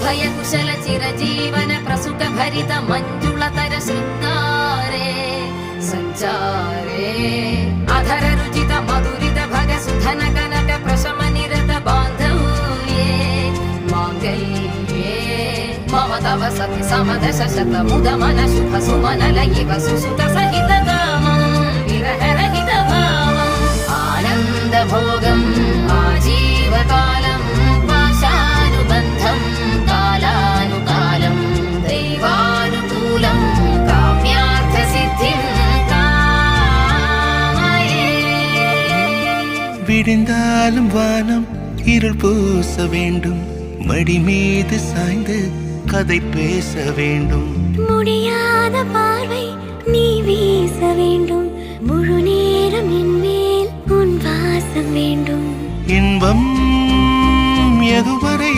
अभय कुशल चिरजीवन प्रसुख भरित मंजुलतर शृंगारे संचारे अधर रुचित मधुरित भग सुधन कनक प्रशम निरत बांधव्ये मांगल्ये मम तव सति समदश शत मुद मन शुभ सुमन लयिव सुसुत सहित कामं विरह रहित भावम् आनंद भोगम् आजीवकालं पाशानुबन्धं कालानुकालं दैवानुकूलं काम्यार्थ सिद्धिं कामये விடிந்தாலும் வானம் இருள் பூச வேண்டும் மடி மீது சாய்ந்து கதை பேச வேண்டும் முடியாத பார்வை நீ வீச வேண்டும் முழு நேரம் என் மேல் உன் வாசம் வேண்டும் இன்பம் எதுவரை